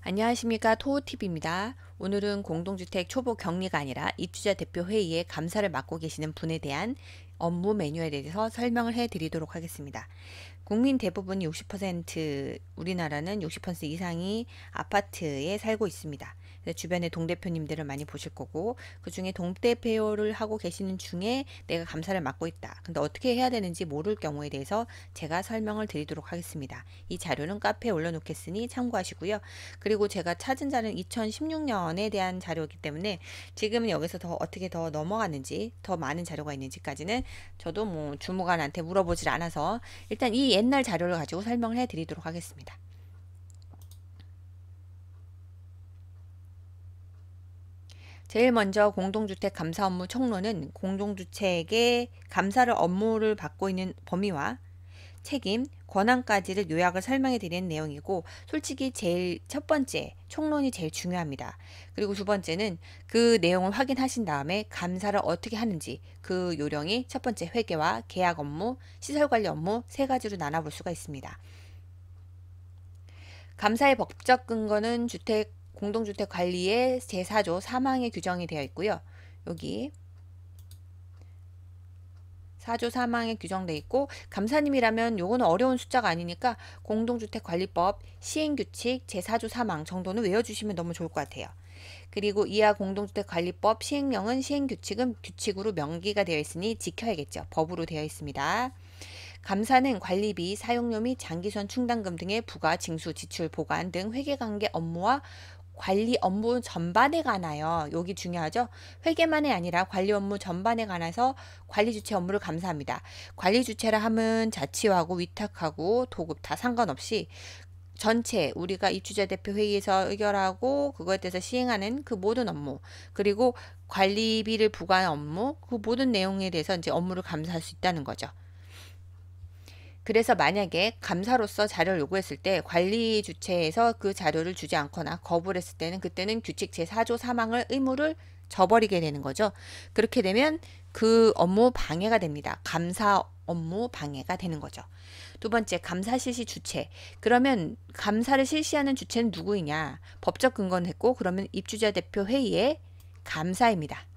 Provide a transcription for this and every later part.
안녕하십니까, 토우팁입니다. 오늘은 공동주택 초보 격리가 아니라 입주자 대표 회의에 감사를 맡고 계시는 분에 대한 업무 매뉴얼에 대해서 설명을 해 드리도록 하겠습니다. 국민 대부분이 60%, 우리나라는 60% 이상이 아파트에 살고 있습니다. 주변에 동대표님들을 많이 보실 거고, 그 중에 동대표를 하고 계시는 중에 내가 감사를 맡고 있다. 근데 어떻게 해야 되는지 모를 경우에 대해서 제가 설명을 드리도록 하겠습니다. 이 자료는 카페에 올려놓겠으니 참고하시고요. 그리고 제가 찾은 자료는 2016년에 대한 자료이기 때문에 지금은 여기서 더 어떻게 더 넘어갔는지, 더 많은 자료가 있는지까지는 저도 뭐 주무관한테 물어보질 않아서 일단 이 옛날 자료를 가지고 설명을 해 드리도록 하겠습니다. 제일 먼저 공동주택 감사 업무 총론은 공동주택의 감사를 업무를 받고 있는 범위와 책임, 권한까지를 요약을 설명해 드리는 내용이고, 솔직히 제일 첫 번째 총론이 제일 중요합니다. 그리고 두 번째는 그 내용을 확인하신 다음에 감사를 어떻게 하는지, 그 요령이 첫 번째 회계와 계약 업무, 시설관리 업무 세 가지로 나눠볼 수가 있습니다. 감사의 법적 근거는 공동주택 관리의 제4조 3항에 규정이 되어 있고요. 여기 4조 3항에 규정되어 있고, 감사님이라면 요거는 어려운 숫자가 아니니까 공동주택관리법 시행규칙 제4조 3항 정도는 외워주시면 너무 좋을 것 같아요. 그리고 이하 공동주택관리법 시행령은 시행규칙은 규칙으로 명기가 되어 있으니 지켜야겠죠. 법으로 되어 있습니다. 감사는 관리비, 사용료 및 장기수완 충당금 등의 부과, 징수, 지출, 보관 등 회계관계 업무와 관리 업무 전반에 관하여, 여기 중요하죠. 회계만이 아니라 관리 업무 전반에 관해서 관리 주체 업무를 감사합니다. 관리 주체라 함은 자치하고 위탁하고 도급 다 상관없이 전체 우리가 입주자 대표 회의에서 의결하고 그거에 대해서 시행하는 그 모든 업무, 그리고 관리비를 부과한 업무, 그 모든 내용에 대해서 이제 업무를 감사할 수 있다는 거죠. 그래서 만약에 감사로서 자료를 요구했을 때 관리 주체에서 그 자료를 주지 않거나 거부를 했을 때는, 그때는 규칙 제4조 3항을 의무를 저버리게 되는 거죠. 그렇게 되면 그 업무 방해가 됩니다. 감사 업무 방해가 되는 거죠. 두 번째, 감사 실시 주체. 그러면 감사를 실시하는 주체는 누구이냐? 법적 근거는 했고, 그러면 입주자 대표 회의의 감사입니다.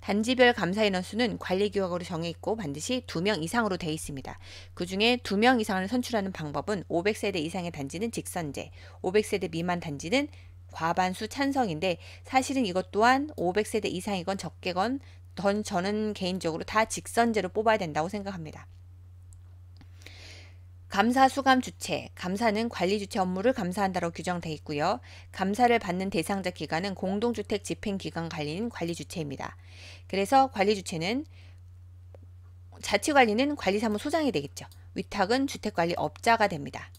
단지별 감사 인원수는 관리규약으로 정해 있고 반드시 2명 이상으로 되어 있습니다. 그 중에 2명 이상을 선출하는 방법은 500세대 이상의 단지는 직선제, 500세대 미만 단지는 과반수 찬성인데, 사실은 이것 또한 500세대 이상이건 적게건 저는 개인적으로 다 직선제로 뽑아야 된다고 생각합니다. 감사 수감 주체, 감사는 관리 주체 업무를 감사한다로 규정되어 있고요. 감사를 받는 대상자 기관은 공동주택 집행기관 관리인 관리 주체입니다. 그래서 관리 주체는, 자치관리는 관리사무소장이 되겠죠. 위탁은 주택관리업자가 됩니다.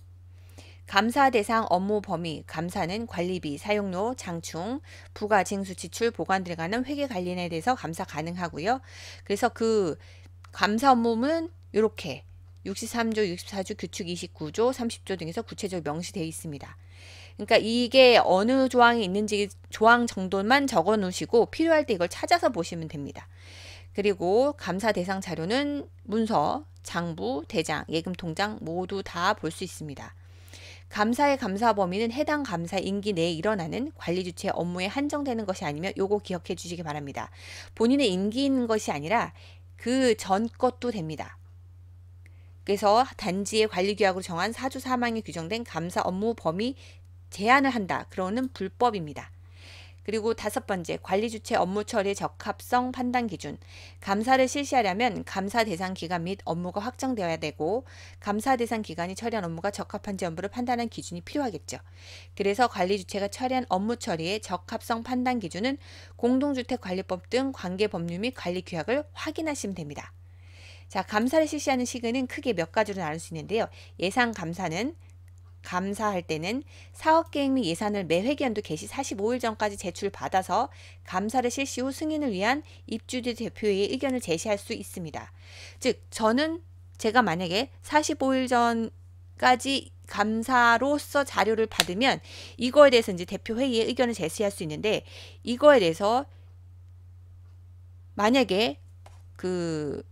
감사 대상 업무 범위, 감사는 관리비, 사용료, 장충, 부가, 징수, 지출, 보관 등에 관한 회계 관리에 대해서 감사 가능하고요. 그래서 그 감사 업무는 이렇게 63조, 64조, 규칙 29조, 30조 등에서 구체적으로 명시되어 있습니다. 그러니까 이게 어느 조항이 있는지 조항 정도만 적어 놓으시고 필요할 때 이걸 찾아서 보시면 됩니다. 그리고 감사 대상 자료는 문서, 장부, 대장, 예금 통장 모두 다 볼 수 있습니다. 감사의 감사 범위는 해당 감사 임기 내에 일어나는 관리 주체 업무에 한정되는 것이 아니며, 요거 기억해 주시기 바랍니다. 본인의 임기인 것이 아니라 그 전 것도 됩니다. 그래서 단지의 관리규약으로 정한 4조 3항에 규정된 감사 업무 범위 제한을 한다. 그러는 불법입니다. 그리고 다섯 번째, 관리 주체 업무 처리의 적합성 판단 기준. 감사를 실시하려면 감사 대상 기간 및 업무가 확정되어야 되고, 감사 대상 기관이 처리한 업무가 적합한지 여부를 판단하는 기준이 필요하겠죠. 그래서 관리 주체가 처리한 업무 처리의 적합성 판단 기준은 공동주택관리법 등 관계 법률 및 관리 규약을 확인하시면 됩니다. 자, 감사를 실시하는 시기는 크게 몇 가지로 나눌 수 있는데요. 예상 감사는, 감사할 때는 사업계획 및 예산을 매 회계연도 개시 45일 전까지 제출받아서 감사를 실시 후 승인을 위한 입주자 대표의 의견을 제시할 수 있습니다. 즉, 제가 만약에 45일 전까지 감사로서 자료를 받으면 이거에 대해서 이제 대표회의에 의견을 제시할 수 있는데, 이거에 대해서 만약에 그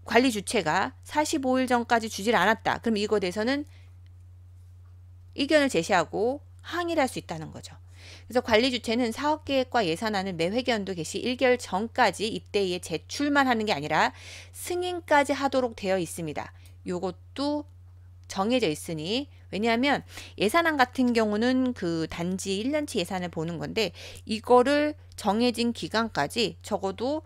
관리 주체가 45일 전까지 주질 않았다. 그럼 이거에 대해서는 의견을 제시하고 항의를 할 수 있다는 거죠. 그래서 관리 주체는 사업계획과 예산안을 매 회계연도 개시 1개월 전까지 입대위에 제출만 하는 게 아니라 승인까지 하도록 되어 있습니다. 요것도 정해져 있으니, 왜냐하면 예산안 같은 경우는 그 단지 1년치 예산을 보는 건데 이거를 정해진 기간까지 적어도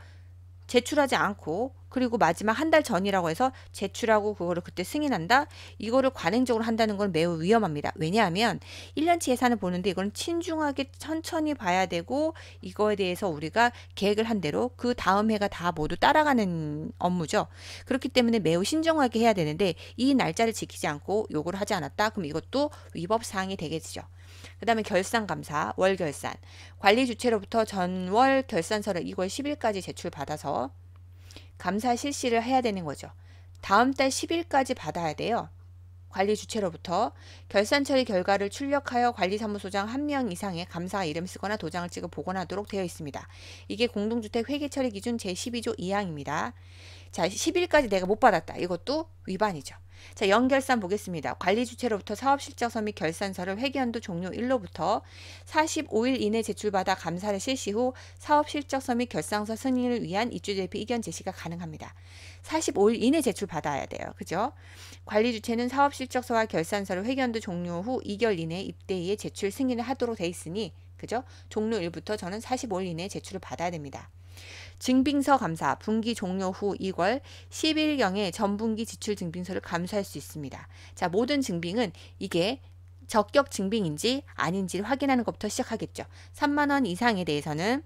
제출하지 않고, 그리고 마지막 한 달 전이라고 해서 제출하고 그거를 그때 승인한다? 이거를 관행적으로 한다는 건 매우 위험합니다. 왜냐하면 1년치 예산을 보는데 이거는 신중하게 천천히 봐야 되고, 이거에 대해서 우리가 계획을 한 대로 그 다음 해가 다 모두 따라가는 업무죠. 그렇기 때문에 매우 신중하게 해야 되는데 이 날짜를 지키지 않고 요구를 하지 않았다? 그럼 이것도 위법 사항이 되겠죠. 그 다음에 결산감사, 월결산. 관리 주체로부터 전월 결산서를 2월 10일까지 제출받아서 감사 실시를 해야 되는 거죠. 다음 달 10일까지 받아야 돼요. 관리 주체로부터 결산 처리 결과를 출력하여 관리사무소장 1명 이상의 감사 이름 쓰거나 도장을 찍어 보관하도록 되어 있습니다. 이게 공동주택 회계 처리 기준 제12조 2항입니다. 자, 10일까지 내가 못 받았다. 이것도 위반이죠. 자, 연결산 보겠습니다. 관리 주체로부터 사업실적서 및 결산서를 회계연도 종료일로부터 45일 이내 제출받아 감사를 실시 후 사업실적서 및 결산서 승인을 위한 입주대표 의견 제시가 가능합니다. 45일 이내 제출받아야 돼요. 그죠? 관리 주체는 사업실적서와 결산서를 회계연도 종료 후 2개월 이내 입대위에 제출 승인을 하도록 돼 있으니, 그죠? 종료일부터 저는 45일 이내에 제출을 받아야 됩니다. 증빙서 감사, 분기 종료 후 2월 10일경에 전분기 지출 증빙서를 감사할 수 있습니다. 자, 모든 증빙은 이게 적격 증빙인지 아닌지를 확인하는 것부터 시작하겠죠. 3만 원 이상에 대해서는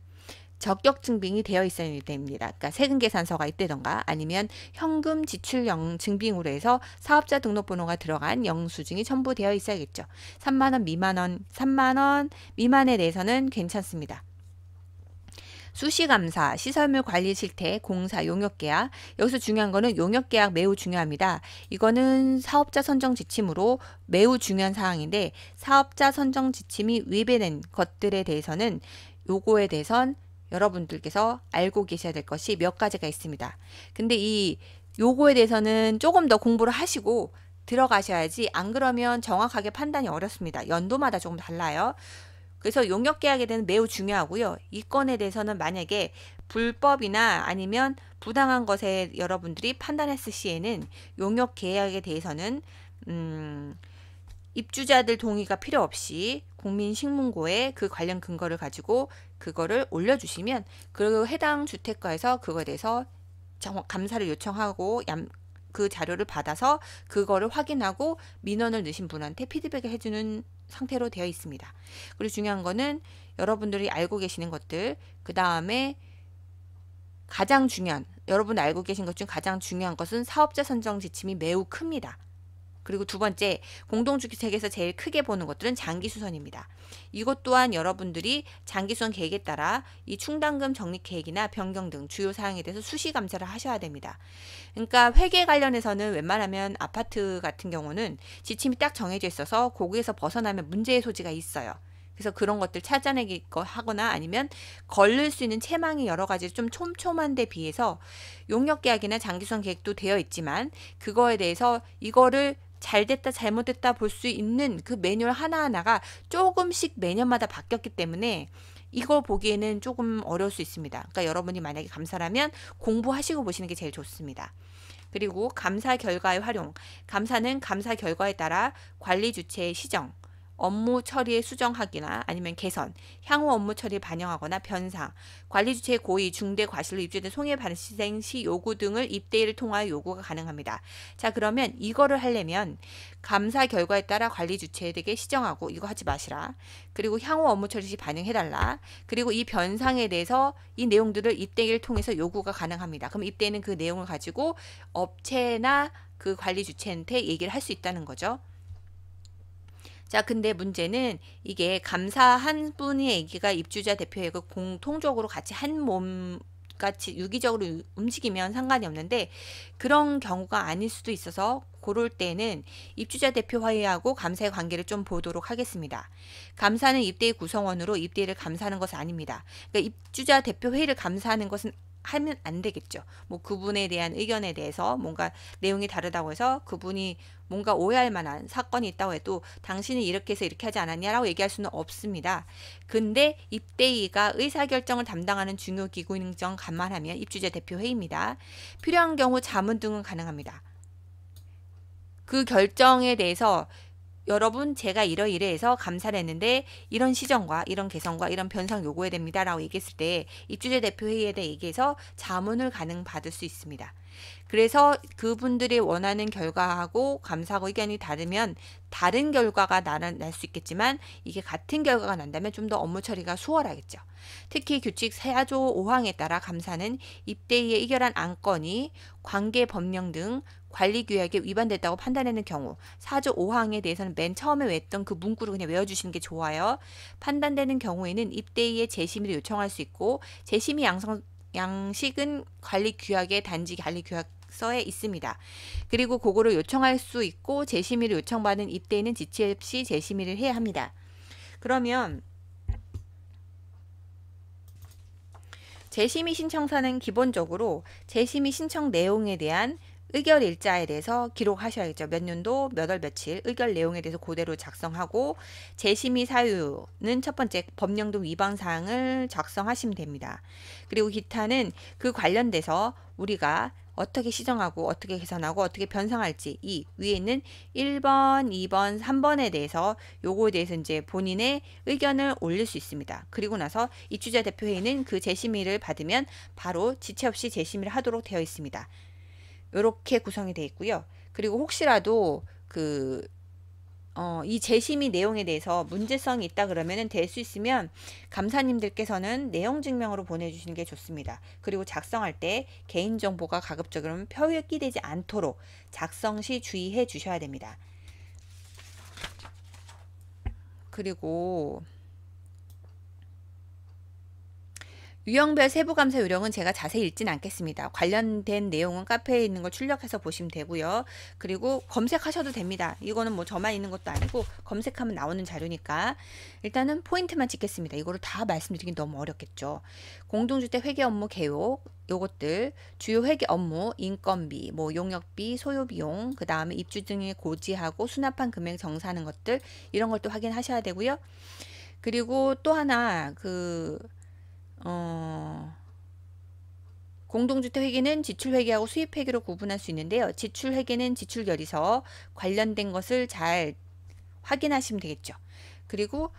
적격 증빙이 되어 있어야 됩니다. 그러니까 세금 계산서가 있다던가 아니면 현금 지출 증빙으로 해서 사업자 등록번호가 들어간 영수증이 첨부되어 있어야겠죠. 3만 원 미만에 대해서는 괜찮습니다. 수시감사, 시설물 관리 실태, 공사, 용역계약. 여기서 중요한 거는 용역계약 매우 중요합니다. 이거는 사업자 선정 지침으로 매우 중요한 사항인데, 사업자 선정 지침이 위배된 것들에 대해서는 요거에 대해선 여러분들께서 알고 계셔야 될 것이 몇 가지가 있습니다. 근데 이 요거에 대해서는 조금 더 공부를 하시고 들어가셔야지, 안 그러면 정확하게 판단이 어렵습니다. 연도마다 조금 달라요. 그래서 용역계약에 대해서는 매우 중요하고요. 이 건에 대해서는 만약에 불법이나 아니면 부당한 것에 여러분들이 판단했을 시에는 용역계약에 대해서는 입주자들 동의가 필요 없이 국민신문고에 그 관련 근거를 가지고 그거를 올려주시면 그 해당 주택가에서 그거에 대해서 감사를 요청하고 그 자료를 받아서 그거를 확인하고 민원을 넣으신 분한테 피드백을 해주는 상태로 되어 있습니다. 그리고 중요한 거는 여러분들이 알고 계시는 것들, 그 다음에 가장 중요한, 여러분 알고 계신 것 중 가장 중요한 것은 사업자 선정 지침이 매우 큽니다. 그리고 두 번째, 공동주택에서 제일 크게 보는 것들은 장기수선입니다. 이것 또한 여러분들이 장기수선 계획에 따라 이 충당금 적립 계획이나 변경 등 주요 사항에 대해서 수시 감사를 하셔야 됩니다. 그러니까 회계 관련해서는 웬만하면 아파트 같은 경우는 지침이 딱 정해져 있어서 거기에서 벗어나면 문제의 소지가 있어요. 그래서 그런 것들 찾아내기 하거나 아니면 걸릴 수 있는 채망이 여러 가지 좀 촘촘한 데 비해서 용역계약이나 장기수선 계획도 되어 있지만 그거에 대해서 이거를 잘 됐다 잘못됐다 볼 수 있는 그 매뉴얼 하나하나가 조금씩 매년마다 바뀌었기 때문에 이거 보기에는 조금 어려울 수 있습니다. 그러니까 여러분이 만약에 감사라면 공부하시고 보시는 게 제일 좋습니다. 그리고 감사 결과의 활용. 감사는 감사 결과에 따라 관리 주체의 시정, 업무 처리의 수정하기나 아니면 개선, 향후 업무 처리에 반영하거나 변상, 관리 주체의 고의, 중대, 과실로 입주된 손해 발생 시 요구 등을 입대일을 통하여 요구가 가능합니다. 자, 그러면 이거를 하려면 감사 결과에 따라 관리 주체에게 시정하고 이거 하지 마시라. 그리고 향후 업무 처리 시 반영해달라. 그리고 이 변상에 대해서 이 내용들을 입대일을 통해서 요구가 가능합니다. 그럼 입대는 그 내용을 가지고 업체나 그 관리 주체한테 얘기를 할 수 있다는 거죠. 자, 근데 문제는 이게 감사 한 분의 얘기가 입주자 대표에게 공통적으로 같이 한 몸 같이 유기적으로 움직이면 상관이 없는데 그런 경우가 아닐 수도 있어서 그럴 때는 입주자 대표 회의하고 감사의 관계를 좀 보도록 하겠습니다. 감사는 입대의 구성원으로 입대를 감사하는 것은 아닙니다. 그러니까 입주자 대표 회의를 감사하는 것은 하면 안 되겠죠. 뭐 그분에 대한 의견에 대해서 뭔가 내용이 다르다고 해서 그분이 뭔가 오해할 만한 사건이 있다고 해도 당신이 이렇게 해서 이렇게 하지 않았냐라고 얘기할 수는 없습니다. 근데 입대위가 의사결정을 담당하는 중요 기구인 점 감안하면 입주자 대표 회의입니다. 필요한 경우 자문 등은 가능합니다. 그 결정에 대해서 여러분 제가 이러이러해서 감사를 했는데 이런 시정과 이런 개선과 이런 변상 요구해야 됩니다 라고 얘기했을 때 입주자 대표 회의에 대해 얘기해서 자문을 가능 받을 수 있습니다. 그래서 그분들이 원하는 결과하고 감사하고 의견이 다르면 다른 결과가 날 수 있겠지만 이게 같은 결과가 난다면 좀 더 업무 처리가 수월하겠죠. 특히 규칙 4조 5항에 따라 감사는 입대위에 의결한 안건이 관계 법령 등 관리규약에 위반됐다고 판단하는 경우 4조 5항에 대해서는 맨 처음에 외웠던 그 문구를 그냥 외워주시는 게 좋아요. 판단되는 경우에는 입대위에 재심의를 요청할 수 있고 재심의 양식은 관리규약의 단지 관리규약서에 있습니다. 그리고 그거를 요청할 수 있고 재심의를 요청받은 입대위는 지체 없이 재심의를 해야 합니다. 그러면 재심의 신청서는 기본적으로 재심의 신청 내용에 대한 의결 일자에 대해서 기록하셔야겠죠. 몇 년도 몇 월 며칠 의결 내용에 대해서 그대로 작성하고 재심의 사유는 첫 번째 법령 등 위반 사항을 작성하시면 됩니다. 그리고 기타는 그 관련돼서 우리가 어떻게 시정하고 어떻게 개선하고 어떻게 변상할지 이 위에 있는 1번, 2번, 3번에 대해서 요거에 대해서 이제 본인의 의견을 올릴 수 있습니다. 그리고 나서 입주자 대표회의는 그 재심의를 받으면 바로 지체 없이 재심의를 하도록 되어 있습니다. 이렇게 구성이 되어 있고요. 그리고 혹시라도 이 재심의 내용에 대해서 문제성이 있다 그러면은 될 수 있으면 감사님들께서는 내용 증명으로 보내주시는 게 좋습니다. 그리고 작성할 때 개인정보가 가급적이면 표기되지 않도록 작성 시 주의해 주셔야 됩니다. 그리고 유형별 세부감사 요령은 제가 자세히 읽지는 않겠습니다. 관련된 내용은 카페에 있는 걸 출력해서 보시면 되고요. 그리고 검색하셔도 됩니다. 이거는 뭐 저만 있는 것도 아니고 검색하면 나오는 자료니까 일단은 포인트만 찍겠습니다. 이거를 다 말씀드리긴 너무 어렵겠죠. 공동주택 회계 업무 개요 요것들 주요 회계 업무 인건비 뭐 용역비 소요비용 그 다음에 입주 등의 고지하고 수납한 금액 정산하는 것들 이런 걸 또 확인하셔야 되고요. 그리고 또 하나 공동주택회계는 지출회계하고 수입회계로 구분할 수 있는데요. 지출회계는 지출결의서 관련된 것을 잘 확인하시면 되겠죠. 그리고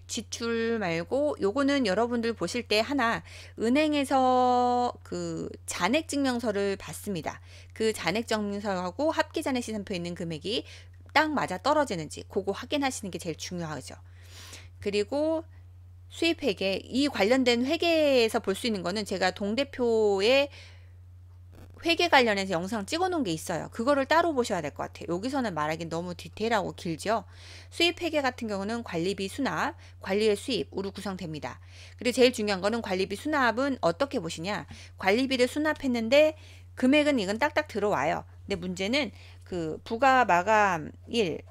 지출 말고 요거는 여러분들 보실 때 하나 은행에서 그 잔액증명서를 받습니다. 그 잔액증명서하고 합계잔액시산표에 있는 금액이 딱 맞아 떨어지는지 그거 확인하시는 게 제일 중요하죠. 그리고 수입회계 이 관련된 회계에서 볼 수 있는 거는 제가 동대표의 회계 관련해서 영상 찍어 놓은 게 있어요. 그거를 따로 보셔야 될 것 같아요. 여기서는 말하기 너무 디테일하고 길죠. 수입회계 같은 경우는 관리비 수납, 관리의 수입으로 구성됩니다. 그리고 제일 중요한 거는 관리비 수납은 어떻게 보시냐. 관리비를 수납했는데 금액은 이건 딱딱 들어와요. 근데 문제는 그 부가 마감일,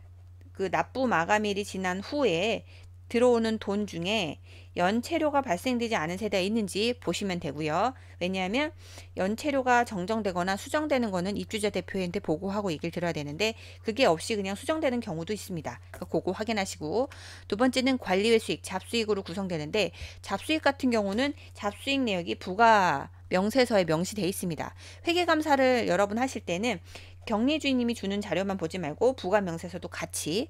그 납부 마감일이 지난 후에 들어오는 돈 중에 연체료가 발생되지 않은 세대가 있는지 보시면 되고요. 왜냐하면 연체료가 정정되거나 수정되는 거는 입주자 대표한테 보고하고 얘기를 들어야 되는데 그게 없이 그냥 수정되는 경우도 있습니다. 그러니까 그거 확인하시고 두 번째는 관리외 수익, 잡수익으로 구성되는데 잡수익 같은 경우는 잡수익 내역이 부가 명세서에 명시되어 있습니다. 회계감사를 여러분 하실 때는 격리주인님이 주는 자료만 보지 말고 부가 명세서도 같이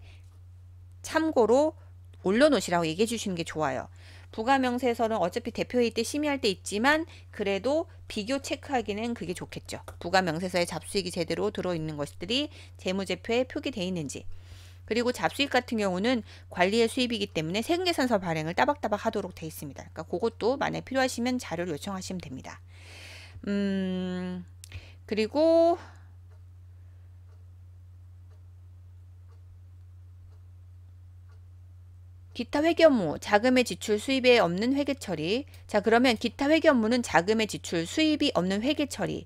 참고로 올려놓으시라고 얘기해 주시는 게 좋아요. 부가명세서는 어차피 대표회의 때 심의할 때 있지만 그래도 비교 체크하기는 그게 좋겠죠. 부가명세서에 잡수익이 제대로 들어있는 것들이 재무제표에 표기되어 있는지. 그리고 잡수익 같은 경우는 관리의 수입이기 때문에 세금계산서 발행을 따박따박 하도록 되어 있습니다. 그러니까 그것도 만약 필요하시면 자료를 요청하시면 됩니다. 그리고 기타 회계 업무, 자금의 지출, 수입에 없는 회계 처리. 자, 그러면 기타 회계 업무는 자금의 지출, 수입이 없는 회계 처리.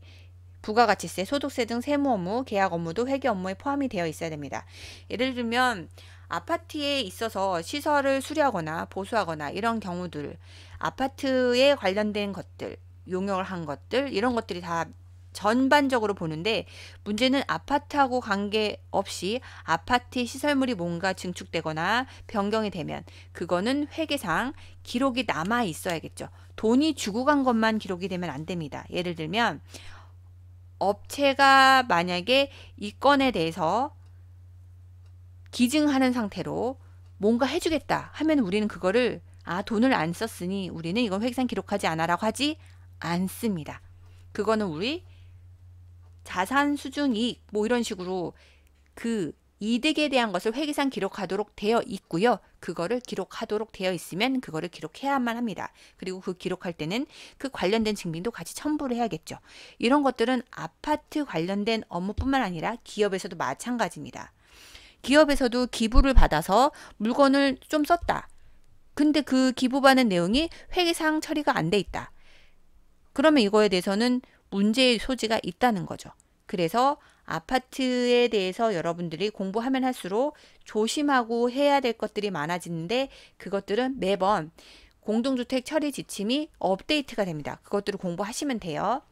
부가가치세, 소득세 등 세무 업무, 계약 업무도 회계 업무에 포함이 되어 있어야 됩니다. 예를 들면 아파트에 있어서 시설을 수리하거나 보수하거나 이런 경우들, 아파트에 관련된 것들, 용역을 한 것들, 이런 것들이 다 전반적으로 보는데, 문제는 아파트하고 관계없이 아파트의 시설물이 뭔가 증축되거나 변경이 되면 그거는 회계상 기록이 남아 있어야겠죠. 돈이 주고 간 것만 기록이 되면 안 됩니다. 예를 들면 업체가 만약에 이 건에 대해서 기증하는 상태로 뭔가 해주겠다 하면 우리는 그거를 돈을 안 썼으니 우리는 이건 회계상 기록하지 않아라고 하지 않습니다. 그거는 우리 자산 수중 이익 뭐 이런 식으로 그 이득에 대한 것을 회계상 기록하도록 되어 있고요. 그거를 기록하도록 되어 있으면 그거를 기록해야만 합니다. 그리고 그 기록할 때는 그 관련된 증빙도 같이 첨부를 해야겠죠. 이런 것들은 아파트 관련된 업무뿐만 아니라 기업에서도 마찬가지입니다. 기업에서도 기부를 받아서 물건을 좀 썼다. 근데 그 기부받은 내용이 회계상 처리가 안 돼 있다. 그러면 이거에 대해서는 문제의 소지가 있다는 거죠. 그래서 아파트에 대해서 여러분들이 공부하면 할수록 조심하고 해야 될 것들이 많아지는데, 그것들은 매번 공동주택 처리 지침이 업데이트가 됩니다. 그것들을 공부하시면 돼요.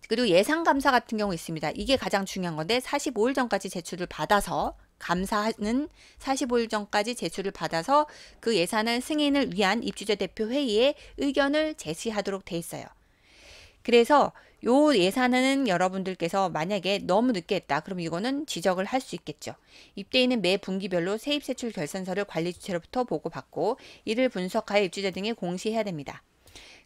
그리고 예상감사 같은 경우 있습니다. 이게 가장 중요한 건데, 45일 전까지 제출을 받아서, 감사는 45일 전까지 제출을 받아서 그 예산을 승인을 위한 입주자 대표 회의에 의견을 제시하도록 돼 있어요. 그래서 요 예산은 여러분들께서 만약에 너무 늦게 했다, 그럼 이거는 지적을 할 수 있겠죠. 입대인은 매 분기별로 세입세출 결산서를 관리주체로부터 보고받고 이를 분석하여 입주자 등에 공시해야 됩니다.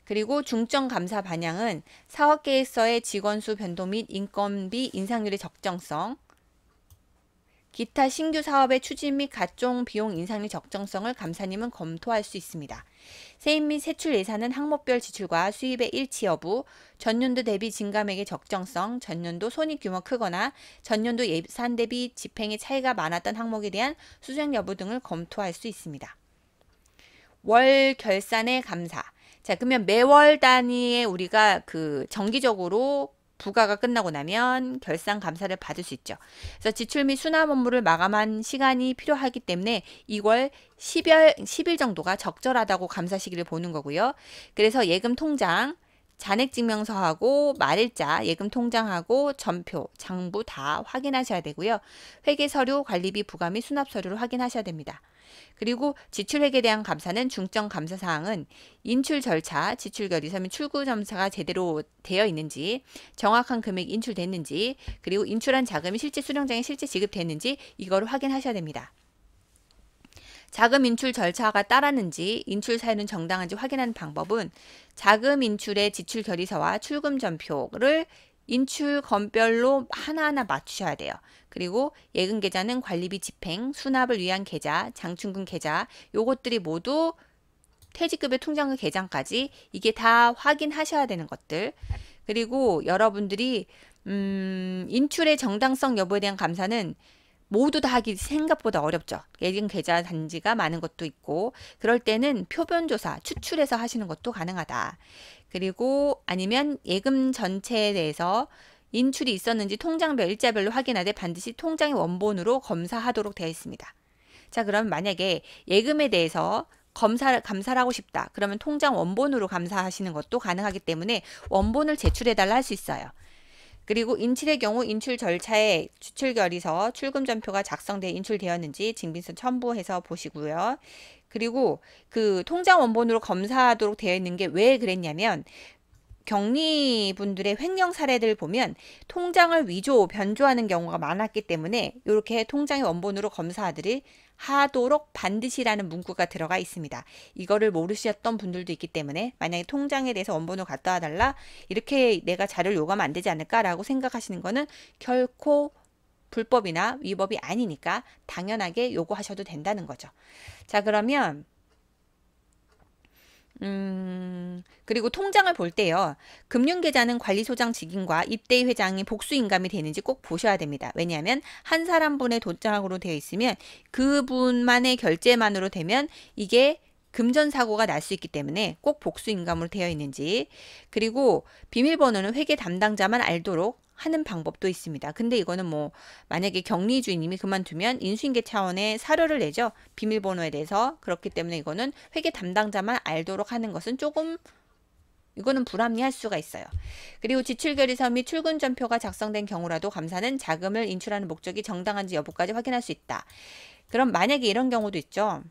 그리고 중점 감사 반영은 사업계획서의 직원수 변동 및 인건비 인상률의 적정성, 기타 신규 사업의 추진 및 각종 비용 인상률 적정성을 감사님은 검토할 수 있습니다. 세입 및 세출 예산은 항목별 지출과 수입의 일치 여부, 전년도 대비 증감액의 적정성, 전년도 손익 규모 크거나 전년도 예산 대비 집행의 차이가 많았던 항목에 대한 수정 여부 등을 검토할 수 있습니다. 월 결산의 감사. 자, 그러면 매월 단위에 우리가 정기적으로 부가가 끝나고 나면 결산 감사를 받을 수 있죠. 그래서 지출 및 수납 업무를 마감한 시간이 필요하기 때문에 2월 10일 정도가 적절하다고 감사 시기를 보는 거고요. 그래서 예금 통장, 잔액증명서하고 말일자, 예금 통장하고 전표, 장부 다 확인하셔야 되고요. 회계서류, 관리비 부과 및 수납 서류를 확인하셔야 됩니다. 그리고 지출액에 대한 감사는 중점 감사 사항은 인출 절차, 지출 결의서 및 출구 점사가 제대로 되어 있는지, 정확한 금액이 인출됐는지, 그리고 인출한 자금이 실제 수령장에 실제 지급됐는지 이거를 확인하셔야 됩니다. 자금 인출 절차가 따랐는지, 인출 사유는 정당한지 확인하는 방법은 자금 인출의 지출 결의서와 출금 전표를 인출 건별로 하나하나 맞추셔야 돼요. 그리고 예금 계좌는 관리비 집행, 수납을 위한 계좌, 장충금 계좌, 요것들이 모두 퇴직급여 통장의 계좌까지 이게 다 확인하셔야 되는 것들. 그리고 여러분들이 인출의 정당성 여부에 대한 감사는 모두 다 하기 생각보다 어렵죠. 예금 계좌 단지가 많은 것도 있고, 그럴 때는 표변조사, 추출해서 하시는 것도 가능하다. 그리고 아니면 예금 전체에 대해서 인출이 있었는지 통장별, 일자별로 확인하되 반드시 통장의 원본으로 검사하도록 되어 있습니다. 자, 그럼 만약에 예금에 대해서 감사를 하고 싶다. 그러면 통장 원본으로 감사하시는 것도 가능하기 때문에 원본을 제출해달라 할 수 있어요. 그리고 인출의 경우 인출 절차에 지출결의서, 출금전표가 작성돼 인출되었는지 증빙서 첨부해서 보시고요. 그리고 그 통장 원본으로 검사하도록 되어 있는 게 왜 그랬냐면, 격리분들의 횡령 사례들 보면 통장을 위조, 변조하는 경우가 많았기 때문에 이렇게 통장의 원본으로 하도록 반드시라는 문구가 들어가 있습니다. 이거를 모르셨던 분들도 있기 때문에 만약에 통장에 대해서 원본을 갖다 와 달라, 이렇게 내가 자료를 요구하면 안 되지 않을까라고 생각하시는 거는 결코 불법이나 위법이 아니니까 당연하게 요구하셔도 된다는 거죠. 자, 그러면 그리고 통장을 볼 때요, 금융계좌는 관리소장 직인과 입대의 회장이 복수인감이 되는지 꼭 보셔야 됩니다. 왜냐하면 한 사람분의 도장으로 되어 있으면 그분만의 결제만으로 되면 이게 금전사고가 날 수 있기 때문에 꼭 복수인감으로 되어 있는지, 그리고 비밀번호는 회계 담당자만 알도록 하는 방법도 있습니다. 근데 이거는 뭐 만약에 격리주인님이 그만두면 인수인계 차원의 사료를 내죠. 비밀번호에 대해서. 그렇기 때문에 이거는 회계 담당자만 알도록 하는 것은 조금 이거는 불합리할 수가 있어요. 그리고 지출결의서 및 출금전표가 작성된 경우라도 감사는 자금을 인출하는 목적이 정당한지 여부까지 확인할 수 있다. 그럼 만약에 이런 경우도 있죠.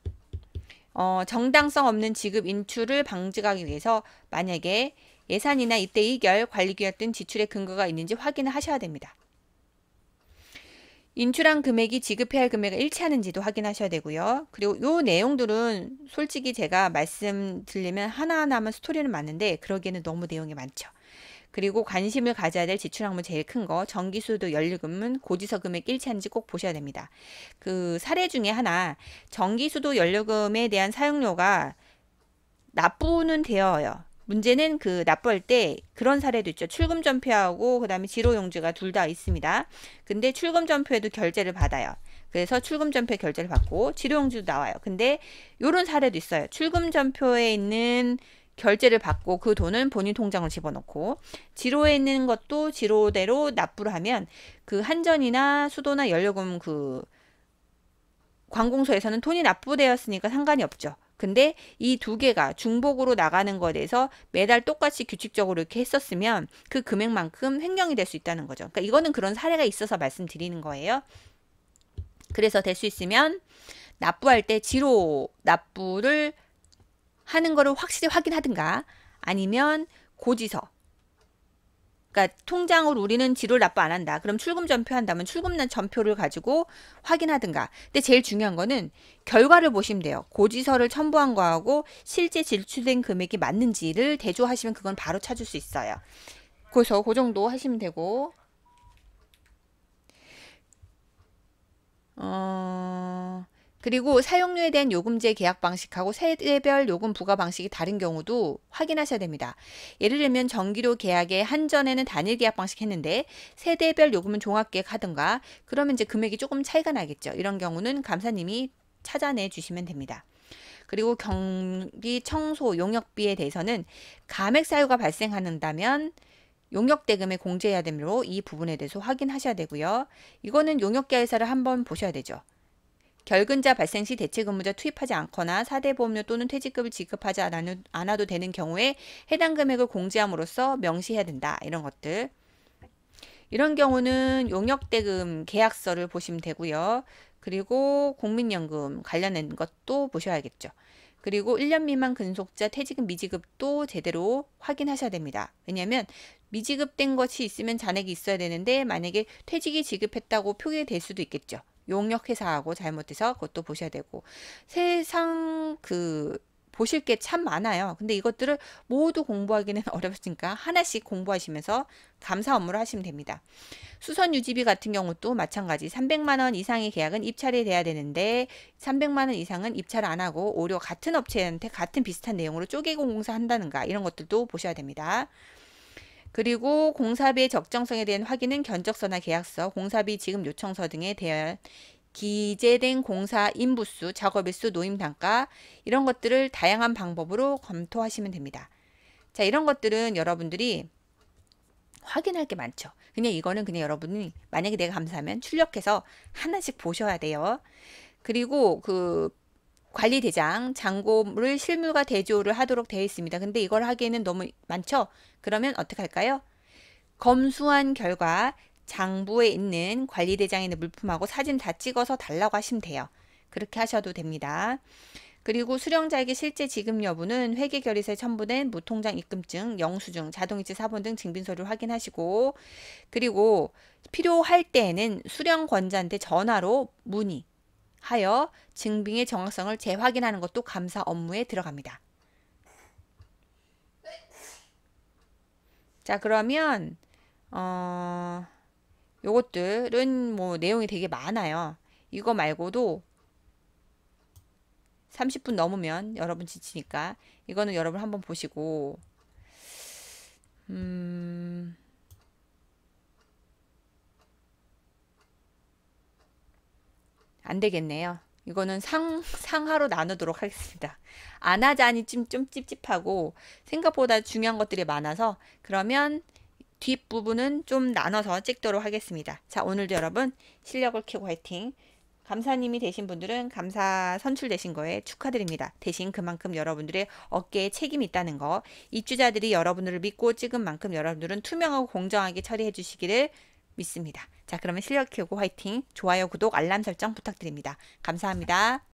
정당성 없는 지급 인출을 방지하기 위해서 만약에 예산이나 입대 이결, 관리계획 등 지출의 근거가 있는지 확인을 하셔야 됩니다. 인출한 금액이 지급해야 할 금액과 일치하는지도 확인하셔야 되고요. 그리고 요 내용들은 솔직히 제가 말씀드리면 하나하나만 스토리는 많은데 그러기에는 너무 내용이 많죠. 그리고 관심을 가져야 될 지출 항목 제일 큰 거, 전기수도 연료금은 고지서 금액 일치하는지 꼭 보셔야 됩니다. 그 사례 중에 하나, 전기수도 연료금에 대한 사용료가 납부는 되어요. 문제는 그 납부할 때 그런 사례도 있죠. 출금전표하고 그 다음에 지로용지가 둘 다 있습니다. 근데 출금전표에도 결제를 받아요. 그래서 출금전표에 결제를 받고 지로용지도 나와요. 근데 이런 사례도 있어요. 출금전표에 있는 결제를 받고 그 돈은 본인 통장으로 집어넣고 지로에 있는 것도 지로대로 납부를 하면 그 한전이나 수도나 연료금 그 관공서에서는 돈이 납부되었으니까 상관이 없죠. 근데 이 두 개가 중복으로 나가는 것에 대해서 매달 똑같이 규칙적으로 이렇게 했었으면 그 금액만큼 횡령이 될 수 있다는 거죠. 그러니까 이거는 그런 사례가 있어서 말씀드리는 거예요. 그래서 될 수 있으면 납부할 때 지로 납부를 하는 거를 확실히 확인하든가 아니면 고지서, 그러니까 통장으로 우리는 지로를 납부 안 한다. 그럼 출금 전표 한다면 출금 전표를 가지고 확인하든가. 근데 제일 중요한 거는 결과를 보시면 돼요. 고지서를 첨부한 거하고 실제 지출된 금액이 맞는지를 대조하시면 그건 바로 찾을 수 있어요. 그래서 그 정도 하시면 되고 그리고 사용료에 대한 요금제 계약 방식하고 세대별 요금 부과 방식이 다른 경우도 확인하셔야 됩니다. 예를 들면 전기료 계약에 한전에는 단일 계약 방식 했는데 세대별 요금은 종합 계약 하든가 그러면 이제 금액이 조금 차이가 나겠죠. 이런 경우는 감사님이 찾아내 주시면 됩니다. 그리고 경비, 청소, 용역비에 대해서는 감액 사유가 발생한다면 용역대금에 공제해야 되므로 이 부분에 대해서 확인하셔야 되고요. 이거는 용역계약서를 한번 보셔야 되죠. 결근자 발생 시 대체근무자 투입하지 않거나 사대보험료 또는 퇴직급을 지급하지 않아도 되는 경우에 해당 금액을 공제함으로써 명시해야 된다. 이런 것들. 이런 경우는 용역대금 계약서를 보시면 되고요. 그리고 국민연금 관련된 것도 보셔야겠죠. 그리고 1년 미만 근속자 퇴직금 미지급도 제대로 확인하셔야 됩니다. 왜냐하면 미지급된 것이 있으면 잔액이 있어야 되는데 만약에 퇴직이 지급했다고 표기될 수도 있겠죠. 용역회사하고 잘못해서 그것도 보셔야 되고 세상 보실 게 참 많아요. 근데 이것들을 모두 공부하기는 어렵으니까 하나씩 공부하시면서 감사 업무를 하시면 됩니다. 수선 유지비 같은 경우도 마찬가지 300만 원 이상의 계약은 입찰이 돼야 되는데 300만 원 이상은 입찰을 안 하고 오히려 같은 업체한테 같은 비슷한 내용으로 쪼개고 공사한다는가 이런 것들도 보셔야 됩니다. 그리고 공사비의 적정성에 대한 확인은 견적서나 계약서, 공사비 지급 요청서 등에 대한 기재된 공사 인부수, 작업일수, 노임단가 이런 것들을 다양한 방법으로 검토하시면 됩니다. 자, 이런 것들은 여러분들이 확인할 게 많죠. 그냥 이거는 그냥 여러분이 만약에 내가 감사하면 출력해서 하나씩 보셔야 돼요. 그리고 관리대장, 잔고를 실물과 대조를 하도록 되어 있습니다. 근데 이걸 하기에는 너무 많죠? 그러면 어떻게 할까요? 검수한 결과 장부에 있는 관리대장에 있는 물품하고 사진 다 찍어서 달라고 하시면 돼요. 그렇게 하셔도 됩니다. 그리고 수령자에게 실제 지급 여부는 회계결의서에 첨부된 무통장 입금증, 영수증, 자동이체 사본 등 증빙서를 확인하시고 그리고 필요할 때에는 수령권자한테 전화로 문의하여 증빙의 정확성을 재확인하는 것도 감사 업무에 들어갑니다. 자, 그러면 요것들은 뭐 내용이 되게 많아요. 이거 말고도 30분 넘으면 여러분 지치니까 이거는 여러분 한번 보시고 안 되겠네요. 이거는 상하로 나누도록 하겠습니다. 안 하자니 좀 찝찝하고 생각보다 중요한 것들이 많아서 그러면 뒷부분은 좀 나눠서 찍도록 하겠습니다. 자, 오늘도 여러분 실력을 키우고 화이팅! 감사님이 되신 분들은 감사 선출되신 거에 축하드립니다. 대신 그만큼 여러분들의 어깨에 책임이 있다는 거, 입주자들이 여러분들을 믿고 찍은 만큼 여러분들은 투명하고 공정하게 처리해 주시기를 믿습니다. 자, 그러면 실력 키우고 화이팅! 좋아요, 구독, 알람 설정 부탁드립니다. 감사합니다.